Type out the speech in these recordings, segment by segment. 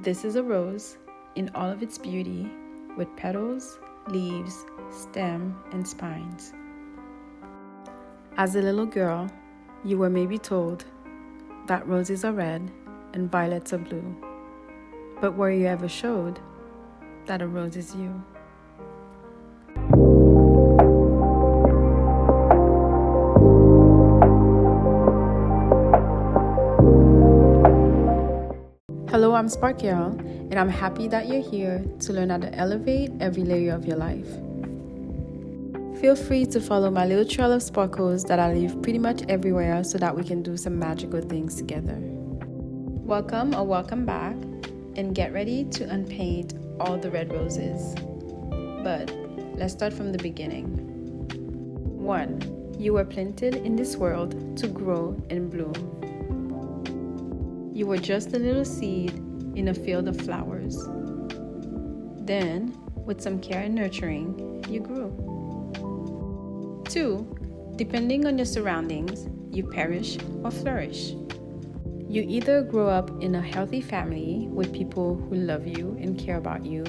This is a rose in all of its beauty, with petals, leaves, stem, and spines. As a little girl, you were maybe told that roses are red and violets are blue. But were you ever showed that a rose is you? Hello, I'm Sparklies, and I'm happy that you're here to learn how to elevate every layer of your life. Feel free to follow my little trail of sparkles that I leave pretty much everywhere so that we can do some magical things together. Welcome or welcome back, and get ready to unpaint all the red roses. But let's start from the beginning. 1. You were planted in this world to grow and bloom. You were just a little seed in a field of flowers. Then, with some care and nurturing, you grew. 2. Depending on your surroundings, you perish or flourish. You either grow up in a healthy family with people who love you and care about you,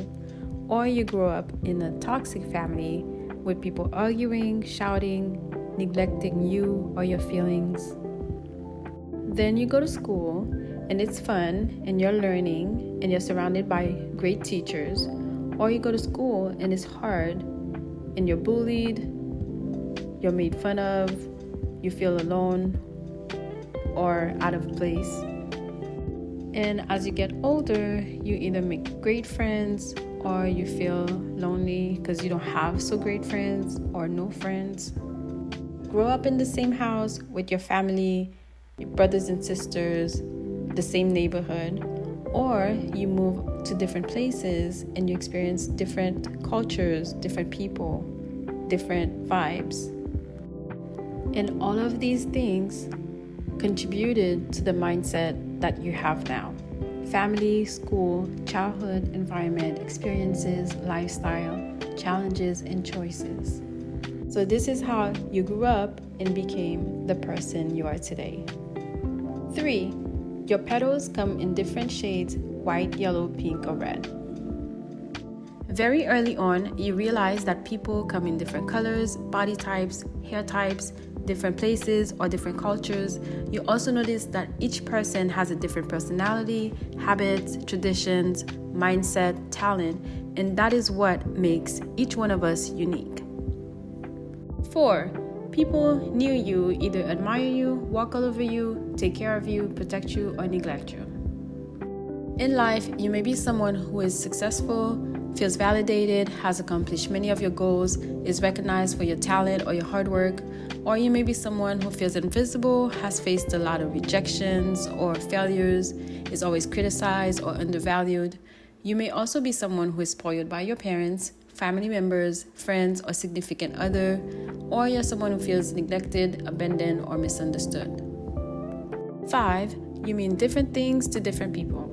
or you grow up in a toxic family with people arguing, shouting, neglecting you or your feelings. Then you go to school, and it's fun, and you're learning, and you're surrounded by great teachers, or you go to school and it's hard, and you're bullied, you're made fun of, you feel alone or out of place. And as you get older, you either make great friends or you feel lonely because you don't have so great friends or no friends. Grow up in the same house with your family, your brothers and sisters, the same neighborhood, or you move to different places and you experience different cultures, different people, different vibes. And all of these things contributed to the mindset that you have now. Family, school, childhood, environment, experiences, lifestyle, challenges, and choices. So this is how you grew up and became the person you are today. 3. Your petals come in different shades: white, yellow, pink, or red. Very early on, you realize that people come in different colors, body types, hair types, different places, or different cultures. You also notice that each person has a different personality, habits, traditions, mindset, talent, and that is what makes each one of us unique. 4. People near you either admire you, walk all over you, take care of you, protect you, or neglect you. In life, you may be someone who is successful, feels validated, has accomplished many of your goals, is recognized for your talent or your hard work, or you may be someone who feels invisible, has faced a lot of rejections or failures, is always criticized or undervalued. You may also be someone who is spoiled by your parents, family members, friends, or significant other, or you're someone who feels neglected, abandoned, or misunderstood. 5. You mean different things to different people.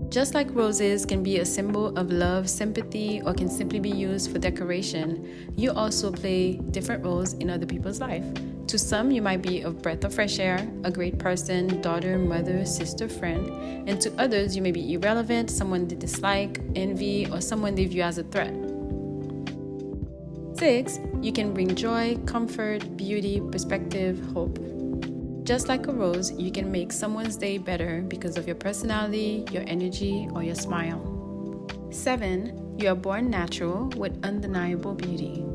Just like roses can be a symbol of love, sympathy, or can simply be used for decoration, you also play different roles in other people's life. To some, you might be a breath of fresh air, a great person, daughter, mother, sister, friend, and to others, you may be irrelevant, someone they dislike, envy, or someone they view as a threat. 6. You can bring joy, comfort, beauty, perspective, hope. Just like a rose, you can make someone's day better because of your personality, your energy, or your smile. 7. You are born natural with undeniable beauty.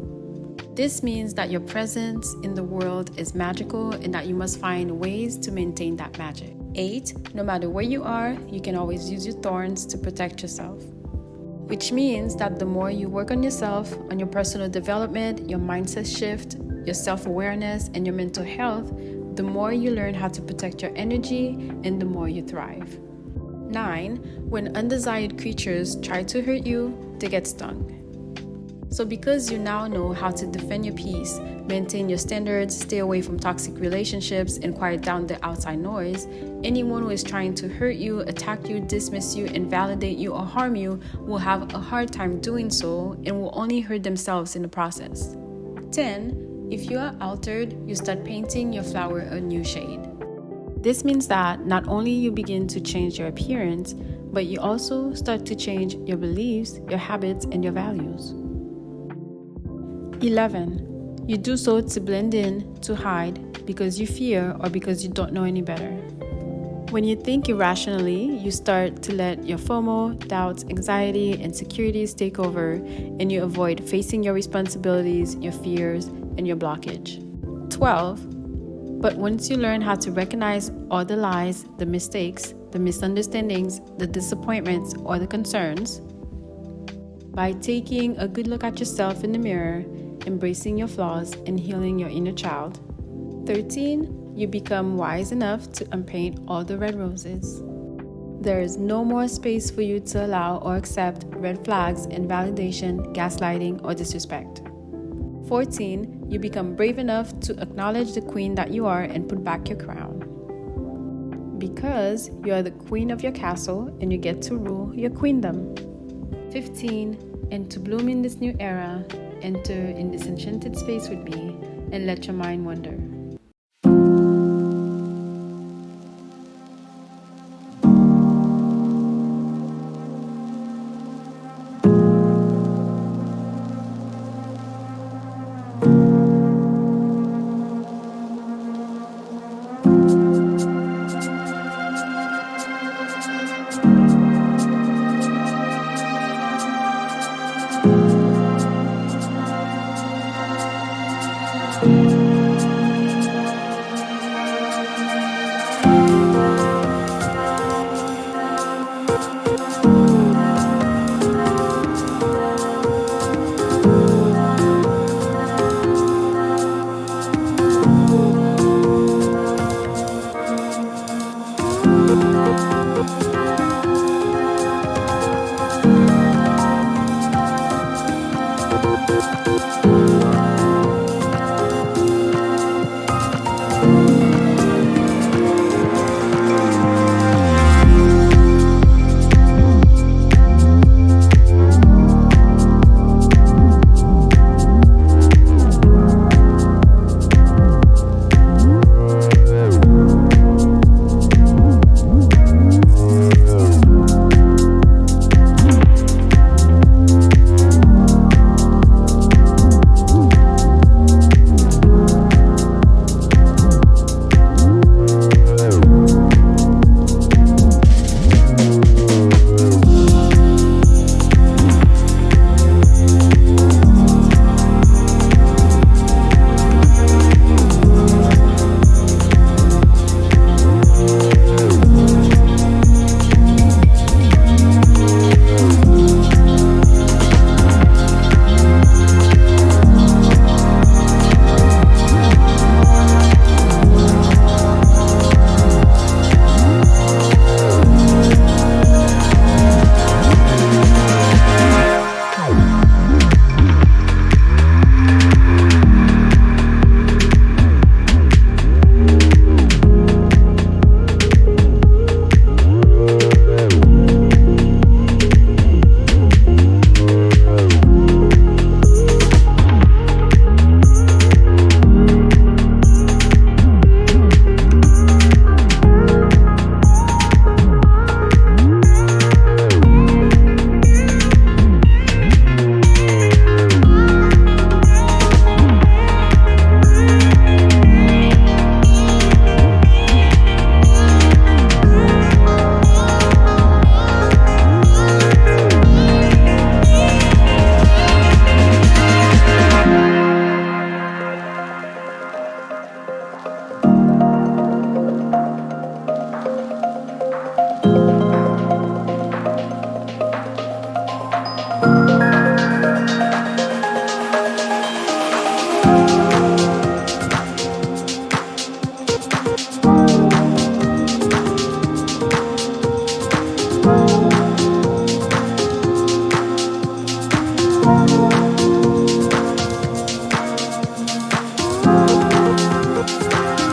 This means that your presence in the world is magical and that you must find ways to maintain that magic. 8. No matter where you are, you can always use your thorns to protect yourself. Which means that the more you work on yourself, on your personal development, your mindset shift, your self-awareness, and your mental health, the more you learn how to protect your energy and the more you thrive. 9. When undesired creatures try to hurt you, they get stung. So because you now know how to defend your peace, maintain your standards, stay away from toxic relationships, and quiet down the outside noise, anyone who is trying to hurt you, attack you, dismiss you, invalidate you, or harm you will have a hard time doing so and will only hurt themselves in the process. 10. If you are altered, you start painting your flower a new shade. This means that not only you begin to change your appearance, but you also start to change your beliefs, your habits, and your values. 11. You do so to blend in, to hide, because you fear or because you don't know any better. When you think irrationally, you start to let your FOMO, doubts, anxiety, insecurities take over, and you avoid facing your responsibilities, your fears, and your blockage. 12. But once you learn how to recognize all the lies, the mistakes, the misunderstandings, the disappointments, or the concerns, by taking a good look at yourself in the mirror, embracing your flaws, and healing your inner child. 13. You become wise enough to unpaint all the red roses. There is no more space for you to allow or accept red flags, invalidation, gaslighting, or disrespect. 14. You become brave enough to acknowledge the queen that you are and put back your crown. Because you are the queen of your castle and you get to rule your queendom. 15. And to bloom in this new era, enter in this enchanted space with me and let your mind wander.